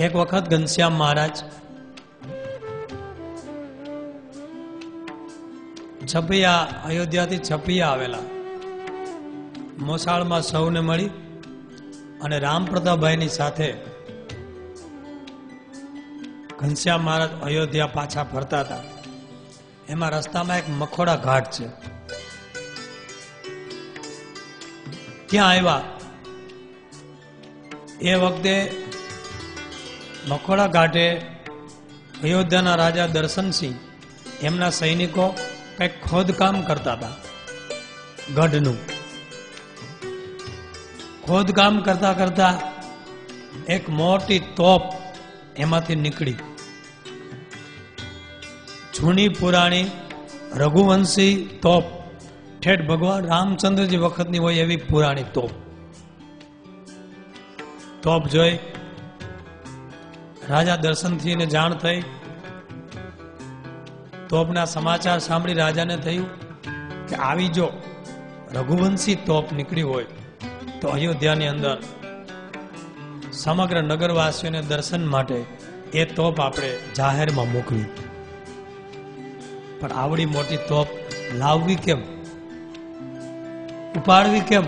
એક વખત ઘનશ્યામ મહારાજ છપિયા, અયોધ્યાથી છપિયા આવેલા, મોસાળમાં સૌને મળી અને રામ પ્રતાપભાઈની સાથે ઘનશ્યામ મહારાજ અયોધ્યા પાછા ફરતા હતા. એમાં રસ્તામાં એક મખોડા ઘાટ છે, ત્યાં આવ્યા. એ વખતે મખોડા ઘાટે અયોધ્યાના રાજા દર્શનસિંહ એમના સૈનિકો કંઈક ખોદકામ કરતા હતા. ગઢનું ખોદકામ કરતા કરતા એક મોટી તોપ એમાંથી નીકળી. જૂની પુરાણી રઘુવંશી તોપ, ઠેઠ ભગવાન રામચંદ્રજી વખતની હોય એવી પુરાણી તોપ. તોપ જોઈ રાજા દર્શનસિંહને જાણ થઈ. તોપના સમાચાર સાંભળી રાજાને થયું કે આવી જો રઘુવંશી તોપ નીકળી હોય તો અયોધ્યાની અંદર સમગ્ર નગરવાસીઓને દર્શન માટે એ તોપ આપણે જાહેરમાં મોકલી. પણ આવડી મોટી તોપ લાવવી કેમ, ઉપાડવી કેમ?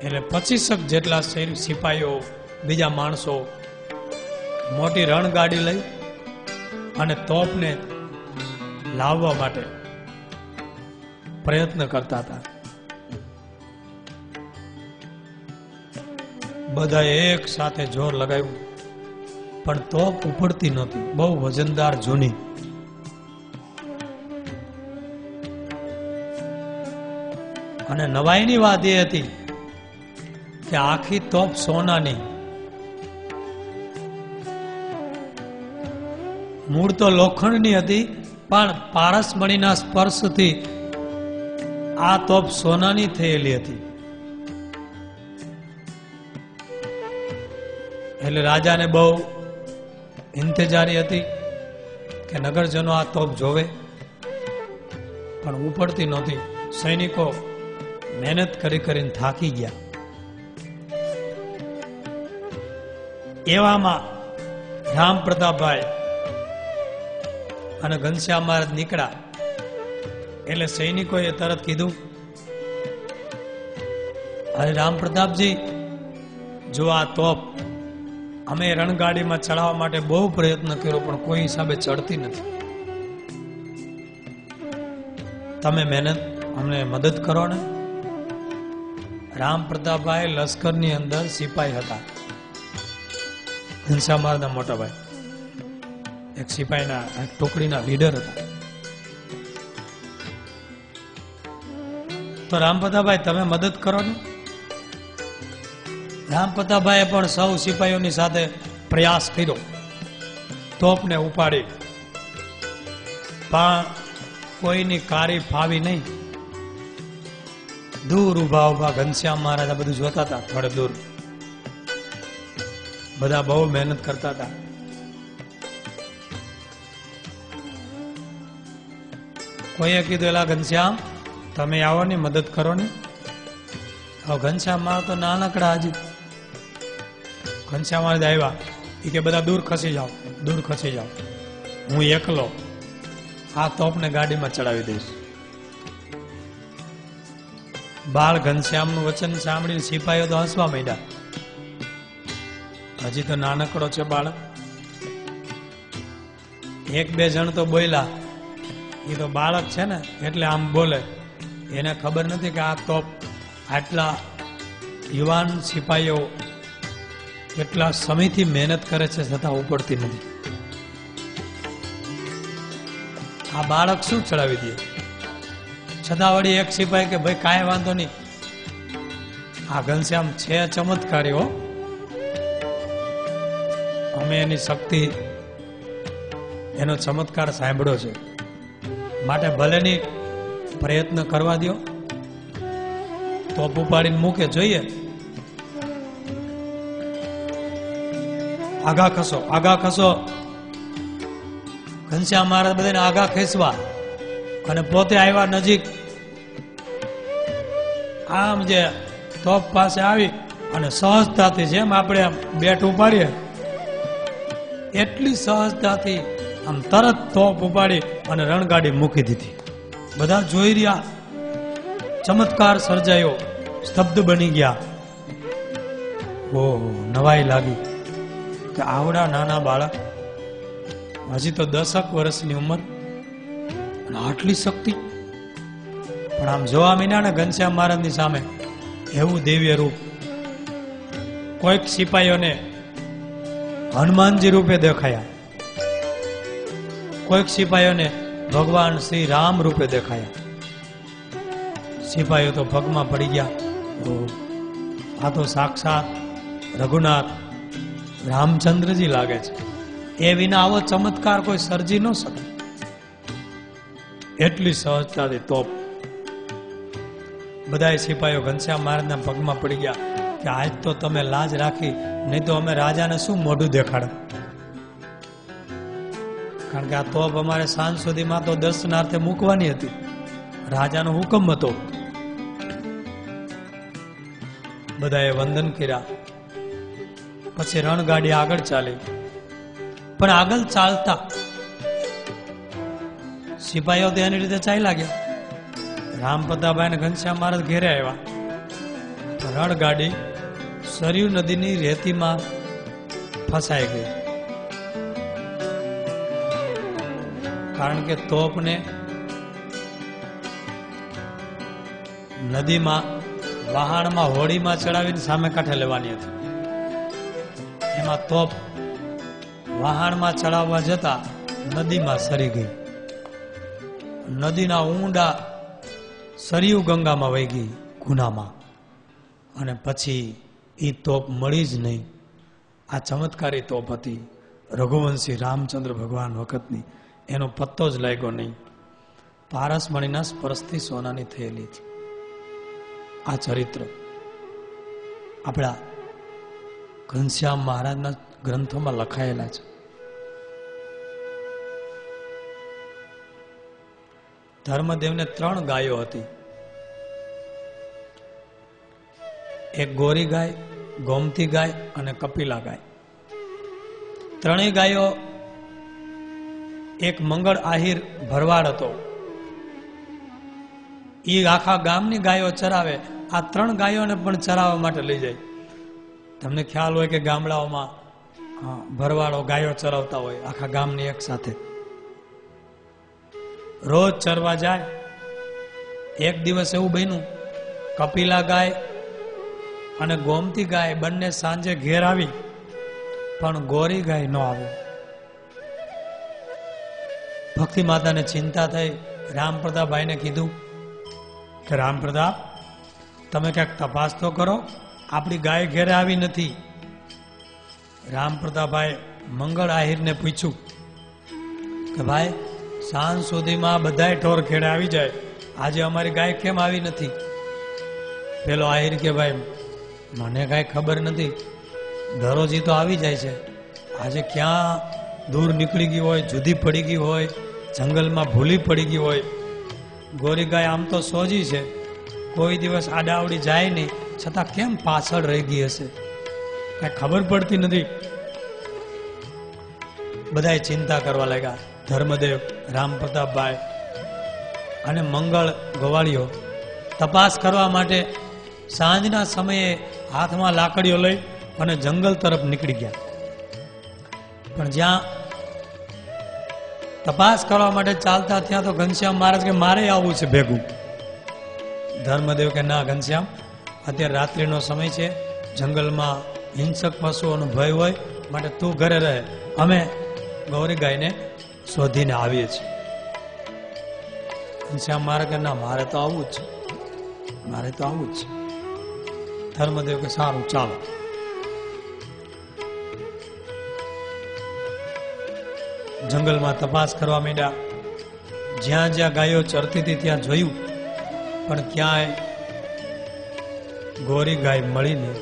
એટલે 25 જેટલા સિપાહીઓ, બીજા માણસો મોટી રણગાડી લઈ અને તોપને લાવવા માટે પ્રયત્ન કરતા હતા. બધાએ એક સાથે જોર લગાવ્યું, પણ તોપ ઉપડતી નહોતી, બહુ વજનદાર જૂની. અને નવાઈની વાત એ હતી કે આખી તોપ સોનાની. મૂળ તો લોખંડની હતી, પણ પારસમણીના સ્પર્શથી આ તોપ સોનાની થયેલી હતી. એટલે રાજાને બહુ ઇંતજારી હતી કે નગરજનો આ તોપ જોવે, પણ ઉપડતી નહોતી. સૈનિકો મહેનત કરીને થાકી ગયા. એવામાં રામ પ્રતાપભાઈ અને ઘનશ્યામ મહારાજ નીકળ્યા. એટલે સૈનિકોએ તરત કીધું, અરે રામ પ્રતાપજી, જો આ તોપ અમે રણગાડીમાં ચડાવવા માટે બહુ પ્રયત્ન કર્યો, પણ કોઈ હિસાબે ચડતી નથી. તમે અમને મદદ કરો ને. રામ પ્રતાપભાઈ લશ્કરની અંદર સિપાહી હતા. ઘનશ્યામ મહારાજના મોટા ભાઈ એક સિપાહીના એક ટુકડીના લીડર હતા. તો રામ પ્રતાપભાઈ તમે મદદ કરો ને. રામ પ્રતાપભાઈએ પણ સૌ સિપાહીઓની સાથે પ્રયાસ કર્યો તોપને ઉપાડી, પણ કોઈની કારી ફાવી નહીં. દૂર ઉભા ઉભા ઘનશ્યામ મહારાજ બધું જોતા હતા. થોડે દૂર બધા બહુ મહેનત કરતા હતા. કોઈએ કીધું, એલા ઘનશ્યામ તમે આવો ને, મદદ કરો ને. હવે ઘનશ્યામ મહારાજ તો નાનકડા હજી. ઘનશ્યામ મહારાજ આવ્યા, એ કે બધા દૂર ખસી જાઓ, દૂર ખસી જાઓ, હું એકલો આ તોપને ગાડીમાં ચડાવી દઈશ. બાળ ઘનશ્યામનું વચન સાંભળીને સિપાહીઓ તો હસવા માંડ્યા. હજી તો નાનકડો છે બાળક. એક બે જણ તો બોલ્યા, એ તો બાળક છે ને એટલે આમ બોલે, એને ખબર નથી કે આ તોપ આટલા યુવાન સિપાહીઓ કેટલા સમયથી મહેનત કરે છે, છતાં ઉપડતી નથી. આ બાળક શું ચડાવી દે? છતાં વળી એક સિપાહી કે ભાઈ કાંઈ વાંધો નહીં, આ ઘનશ્યામ છે ચમત્કારી હો, અમે એની શક્તિ, એનો ચમત્કાર સાંભળ્યો છે, માટે ભલેની પ્રયત્ન કરવા દો. તોપ ઉપાડીને મૂકે, જોઈએ. આગા ખસો, આગા ખસો. ઘનશ્યામ મહારાજ બધાને આગા ખેંચવા અને પોતે આવ્યા નજીક. આમ જે તોપ પાસે આવી અને સહજતાથી, જેમ આપણે આમ બેટ ઉપાડીએ એટલી સહજતાથી આમ તરત તોપ ઉપાડી અને રણગાડી મૂકી દીધી. બધા જોઈ રહ્યા, ચમત્કાર સર્જાયો, સ્તબ્ધ બની ગયા. ઓહો, નવાઈ લાગી કે આવડા નાના બાળક, હજી તો 10 વર્ષની ઉંમર, અને આટલી શક્તિ. પણ આમ જોવા મીના ને ઘનશ્યામ મહારાજની સામે એવું દિવ્ય રૂપ. કોઈક સિપાહીઓને હનુમાનજી રૂપે દેખાયા, કોઈક સિપાહીઓને ભગવાન શ્રી રામ રૂપે દેખાયા. સિપાહીઓ તો પગમાં પડી ગયા, આ તો સાક્ષાત રઘુનાથ રામચંદ્રજી લાગે છે. એ વિના આવો ચમત્કાર કોઈ સર્જી ન શકે. એટલી સહજતાથી તોપ. બધા સિપાહીઓ ઘનશ્યામ મહારાજના પગમાં પડી ગયા કે આજ તો તમે લાજ રાખી, નહીં તો અમે રાજાને શું મોઢું દેખાડે. કારણ કે આ તોપ અમારે સાંજ સુધીમાં તો દર્શનાર્થે મૂકવાની હતી, રાજાનો હુકમ હતો. બધાએ વંદન કર્યા. પછી રણગાડી આગળ ચાલી. પણ આગળ ચાલતા સિપાહીઓ તેની રીતે ચાલ્યા ગયા. રામ પ્રતાપભાઈ ને ઘનશ્યામ મહારાજ ઘેરે આવ્યા. રણગાડી સરયુ નદીની રેતીમાં ફસાઈ ગઈ. કારણ કે તોપને નદીમાં વહાણમાં હોડીમાં ચડાવીને સામે કાંઠે લેવાની હતી. એમાં તોપ વહાણમાં ચડાવવા જતા નદીમાં સરી ગઈ. નદીના ઊંડા સરયુ ગંગામાં વહી ગઈ, ગુનામાં. અને પછી એ તોપ મળી જ નહીં. આ ચમત્કારી તોપ હતી રઘુવંશી રામચંદ્ર ભગવાન વખતની. એનો પત્તો જ લાગ્યો નહીં. પારસમણીના સ્પર્શથી સોનાની થયેલી હતી. આ ચરિત્ર આપણા ઘનશ્યામ મહારાજના ગ્રંથોમાં લખાયેલા છે. ધર્મદેવને 3 ગાયો હતી. એક ગોરી ગાય, ગોમતી ગાય અને કપિલા ગાય. 3 ગાયો. એક મંગળ આહિર ભરવાડ હતો. એ આખા ગામની ગાયો ચરાવે. આ 3 ગાયોને પણ ચરાવવા માટે લઈ જાય. તમને ખ્યાલ હોય કે ગામડાઓમાં ભરવાડો ગાયો ચરાવતા હોય આખા ગામની એક સાથે. રોજ ચરવા જાય. એક દિવસ એવું બન્યું, કપિલા ગાય અને ગોમતી ગાય બંને સાંજે ઘેર આવી, પણ ગોરી ગાય ન આવે. ભક્તિ માતાને ચિંતા થઈ. રામ પ્રતાપભાઈને કીધું કે રામ પ્રતાપ, તમે ક્યાંક તપાસ તો કરો, આપણી ગાય ઘેરે આવી નથી. રામ પ્રતાપભાઈ મંગળ આહિરને પૂછ્યું કે ભાઈ, સાંજ સુધીમાં બધાય ઢોર ખેડે આવી જાય, આજે અમારી ગાય કેમ આવી નથી? પેલો આહિર કે ભાઈ, મને કાંઈ ખબર નથી, દરરોજ તો આવી જાય છે. આજે ક્યાં દૂર નીકળી ગઈ હોય, જુદી પડી ગઈ હોય, જંગલમાં ભૂલી પડી ગઈ હોય. ગોરી ગાય આમ તો સોજી છે, કોઈ દિવસ આડાવડી જાય નહીં, છતાં કેમ પાછળ રહી ગઈ હશે, કાંઈ ખબર પડતી નથી. બધાએ ચિંતા કરવા લાગ્યા. ધર્મદેવ, રામ પ્રતાપભાઈ અને મંગળ ગવાળીઓ તપાસ કરવા માટે સાંજના સમયે હાથમાં લાકડીઓ લઈ અને જંગલ તરફ નીકળી ગયા. પણ જ્યાં તપાસ કરવા માટે ચાલતા ત્યાં તો ઘનશ્યામ મહારાજ કે મારે આવવું છે ભેગું. ધર્મદેવ કે ના ઘનશ્યામ, અત્યારે રાત્રિનો સમય છે, જંગલમાં હિંસક પશુઓનો ભય હોય, માટે તું ઘરે રહે, અમે ગૌરી ગાયને શોધીને આવીએ છીએ. ઘનશ્યામ મહારાજ કે ના, મારે તો આવવું જ છે, મારે તો આવવું જ છે. ધર્મદેવ કે સારું, ચાલો. જંગલમાં તપાસ કરવા માંડ્યા. જ્યાં જ્યાં ગાયો ચરતી હતી ત્યાં જોયું, પણ ક્યાંય ગોરી ગાય મળી નહીં.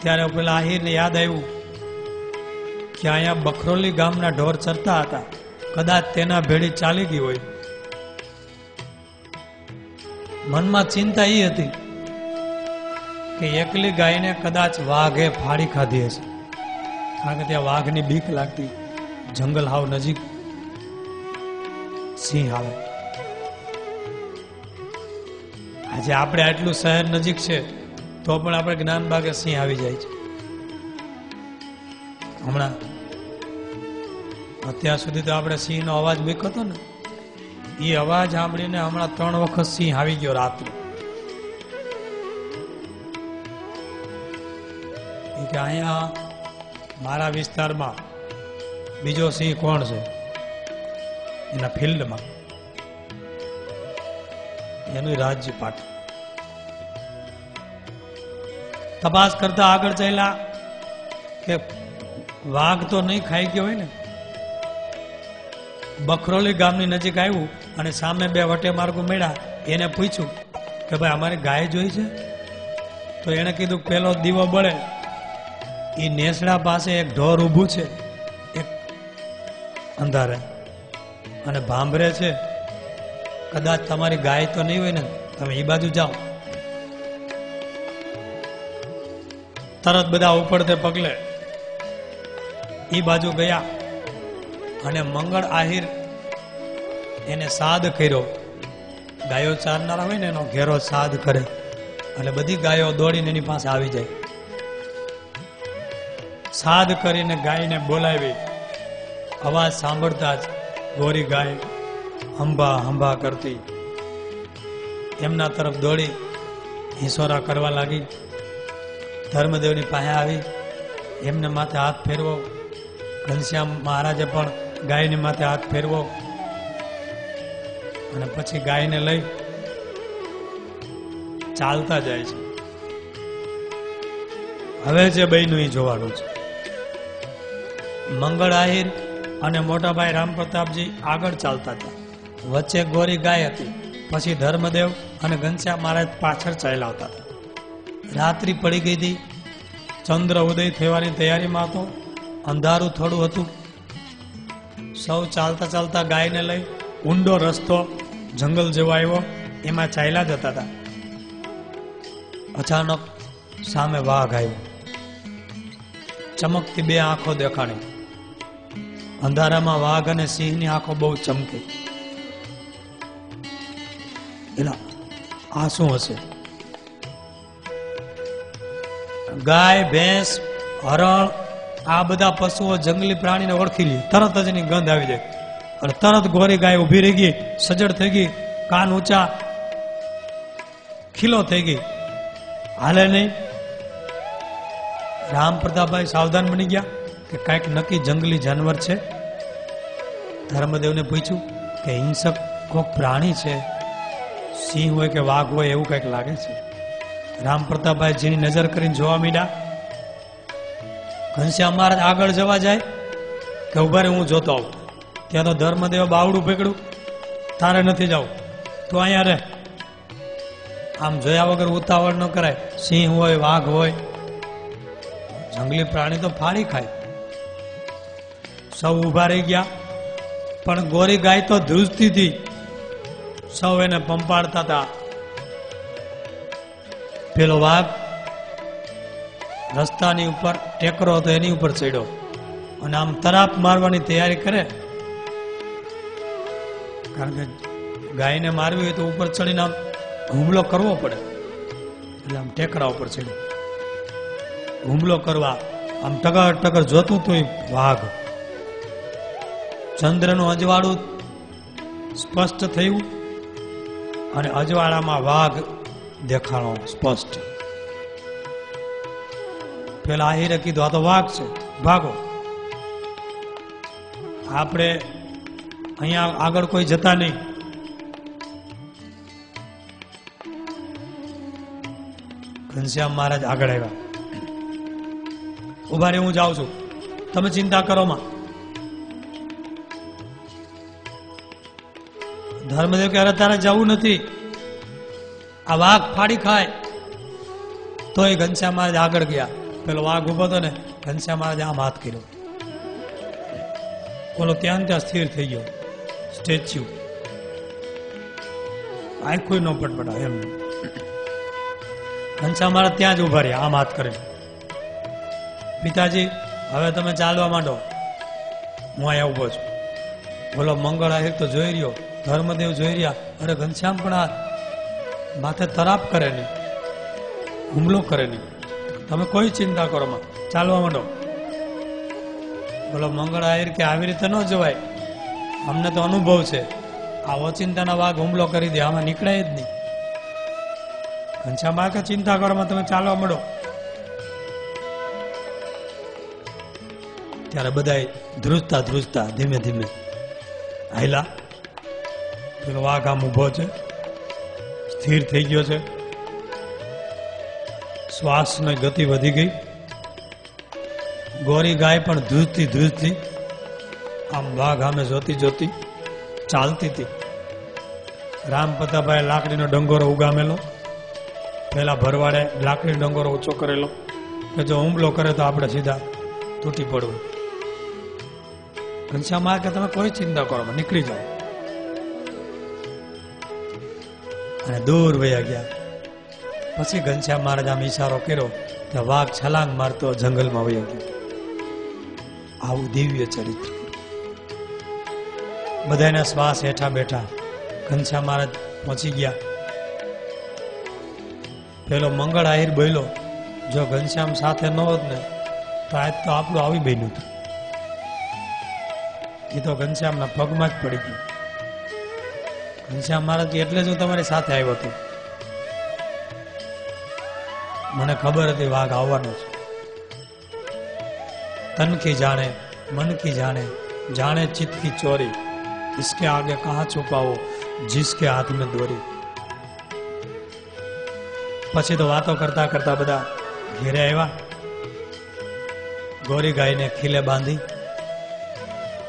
ત્યારે પેલા આહિરને યાદ આવ્યું કે અહીંયા બખરોલી ગામના ઢોર ચરતા હતા, કદાચ તેના ભેળી ચાલી ગઈ હોય. મનમાં ચિંતા એ હતી કે કે એકલી ગાયને કદાચ વાઘે ફાડી ખાધી હશે, કારણ કે ત્યાં વાઘની બીક લાગતી, જંગલ હાવ નજીક, સિંહ આવે. આજે આપણે આટલું શહેર નજીક છે તો પણ આપણે જ્ઞાનબાગે સિંહ આવી જાય છે. હમણાં અત્યાર સુધી તો આપણે સિંહનો અવાજ મૂક્યો હતો ને, એ અવાજ સાંભળીને હમણાં 3 વખત સિંહ આવી ગયો રાત્રે. કે અહીંયા મારા વિસ્તારમાં બીજો સિંહ કોણ છે એના ફિલ્ડમાં, એનું રાજ્ય પાટ. તપાસ કરતા આગળ ચાલ્યા કે વાઘ તો નહીં ખાઈ ગયો હોય ને. બખરોલી ગામની નજીક આવ્યું અને સામે 2 વટે માર્ગો મળ્યા. એને પૂછ્યું કે ભાઈ અમારી ગાય જોઈ છે? તો એને કીધું પેલો દીવો બળે એ નેસડા પાસે એક ઢોર ઊભું છે, એક અંધારે, અને ભાંભરે છે. કદાચ તમારી ગાય તો નહીં હોય ને, તમે એ બાજુ જાઓ. તરત બધા ઉપડતે પગલે એ બાજુ ગયા અને મંગળ આહિર એને સાદ કર્યો. ગાયો ચારનારા હોય ને એનો ઘેરો સાદ કરે, અને બધી ગાયો દોડીને એની પાસે આવી જાય. સાદ કરીને ગાયને બોલાવી. અવાજ સાંભળતા જ ગોરી ગાય હંભા હંભા કરતી એમના તરફ દોડી હિંસોરા કરવા લાગી. ધર્મદેવની પાસે આવી, એમને માથે હાથ ફેરવો. ઘનશ્યામ મહારાજે પણ ગાયની માથે હાથ ફેરવો, અને પછી ગાયને લઈ ચાલતા જાય છે. હવે જે બન્યું એ જોવાનું છે. મંગળ આહિર અને મોટાભાઈ રામ પ્રતાપજી આગળ ચાલતા હતા, વચ્ચે ગોરી ગાય હતી. પછી ધર્મદેવ અને ઘનશ્યામ મહારાજ પાછળ ચાલ્યા આવતા હતા. રાત્રિ પડી ગઈ હતી, ચંદ્ર ઉદય થવાની તૈયારીમાં હતો, અંધારું થોડું હતું. સૌ ચાલતા ચાલતા ગાયને લઈ ઊંડો રસ્તો જંગલ જેવો આવ્યો, એમાં ચાલ્યા જતા હતા. અચાનક સામે વાઘ આવ્યો. ચમકતી 2 આંખો દેખાણી. અંધારામાં વાઘ અને સિંહની આંખો બહુ ચમકી. એલા આ શું હશે? ગાય, ભેંસ, હરણ, આ બધા પશુઓ જંગલી પ્રાણીને ઓળખી લે, તરત જ એની ગંધ આવી જાય. અને તરત ગોરી ગાય ઊભી રહી ગઈ, સજડ થઈ ગઈ, કાન ઊંચા, ખીલો થઈ ગઈ, હાલે નહીં. રામ પ્રતાપભાઈ સાવધાન બની ગયા કે કાંઈક નક્કી જંગલી જાનવર છે. ધર્મદેવને પૂછ્યું કે હિંસક કોઈક પ્રાણી છે, સિંહ હોય કે વાઘ હોય એવું કંઈક લાગે છે. રામ પ્રતાપભાઈ જેની નજર કરીને જોવા માંડ્યા. ઘનશ્યામ મહારાજ આગળ જવા જાય કે ઉભા રે હું જોતો આવું. ત્યાં તો ધર્મદેવ બાવડું પકડ્યું, તારે નથી જવું, તું અહીંયા રહે. આમ જોયા વગર ઉતાવળ ન કરાય. સિંહ હોય, વાઘ હોય, જંગલી પ્રાણી તો ફાડી ખાય. સૌ ઉભા રહી ગયા, પણ ગોરી ગાય તો ધ્રુજતી હતી. સૌ એને પંપાડતા હતા. પેલો વાઘ રસ્તાની ઉપર ટેકરો હતો, એની ઉપર ચડ્યો અને આમ તરાપ મારવાની તૈયારી કરે. કારણ કે ગાયને મારવી હોય તો ઉપર ચડીને આમ હુમલો કરવો પડે, એટલે આમ ટેકરા ઉપર ચડ્યો હુમલો કરવા. આમ ટગર ટગર જોતું હતું વાઘ. ચંદ્રનું અજવાળું સ્પષ્ટ થયું અને અજવાળામાં વાઘ દેખાણો સ્પષ્ટ. પેલા આહિરે કીધું આ તો વાઘ છે, ભાગો. આપણે અહીંયા આગળ કોઈ જતા નહીં. ઘનશ્યામ મહારાજ આગળ આવ્યા. ઉભા રે હું જાઉં છું, તમે ચિંતા કરો માં. ધર્મદેવ કે અરે તારે જવું નથી, આ વાઘ ફાડી ખાય. તો એ ઘનશ્યામ મહારાજ આગળ ગયા. પેલો વાઘ ઉભો હતો ને, ઘનશ્યામ મહારાજ આમ હાથ કર્યો. બોલો ત્યાં સ્થિર થઈ ગયો સ્ટેચ્યુ. આંખો ન પટપટા એમ. ઘનશ્યામ મહારાજ ત્યાં જ ઉભા રહ્યા, આમ હાથ કરીને. પિતાજી હવે તમે ચાલવા માંડો, હું અહીંયા ઉભો છું. બોલો મંગળ આહિર તો જોઈ રહ્યો, ધર્મદેવ જોઈ રહ્યા. અરે ઘનશ્યામ પણ આ માથે તરાપ કરે નહીં, હુમલો કરે નહીં, તમે કોઈ ચિંતા કરો માં, ચાલવા માંડો. બોલો મંગળ આહિર કે આવી રીતે ન જવાય, અમને તો અનુભવ છે, આ ઓચિંતાના વાઘ હુમલો કરી દે, આમાં નીકળાય જ નહીં. ઘનશ્યામ કે ચિંતા કરો માં, તમે ચાલવા માંડો. ત્યારે બધા ધ્રુજતા ધ્રુજતા ધીમે ધીમે હાયલા. પેલો વાઘ આમ ઉભો છે, સ્થિર થઈ ગયો છે, શ્વાસની ગતિ વધી ગઈ. ગોરી ગાય પણ ધ્રુજતી ધ્રુજતી આમ વાઘ આમે જોતી જોતી ચાલતી હતી. રામપતાભાઈ લાકડીનો ડંગોરો ઉગામેલો, પેલા ભરવાડે લાકડીનો ડંગોરો ઊંચો કરેલો કે જો હુમલો કરે તો આપણે સીધા તૂટી પડવું. ઘનશ્યામ કે તમે કોઈ ચિંતા કરો, નીકળી જાઓ. અને દૂર વયા ગયા. પછી ઘનશ્યામ મહારાજ આમ ઈશારો કર્યો કે વાઘ છલાંગ મારતો જંગલમાં વયો ગયો. આવું દિવ્ય ચરિત્ર. બધાના શ્વાસ હેઠા બેઠા ઘનશ્યામ મહારાજ પહોંચી ગયા. પેલો મંગળ આહિર બોલ્યો, જો ઘનશ્યામ સાથે ન હોત ને તો આજ તો આપણું આવી બન્યું હતું. એ તો ઘનશ્યામના પગમાં જ પડી ગયું. ઘનશ્યામ મહારાજ એટલે જ હું તમારી સાથે આવ્યો હતો, મને ખબર હતી વાઘ આવવાનો છે. તન કી જાણે મન કી જાણે, જાણે ચિત્ત કી ચોરી, इसके आगे कहाँ છુપાવો जिसके हाथ में દોરી. પછી તો વાતો કરતા કરતા બધા ઘેરે આવ્યા. ગોરી ગાયને ખીલે બાંધી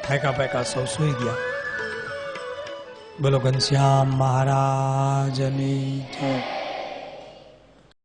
ફેંકા ફેંકા સૌ સૂઈ ગયા. બોલો ઘનશ્યામ મહારાજની જય.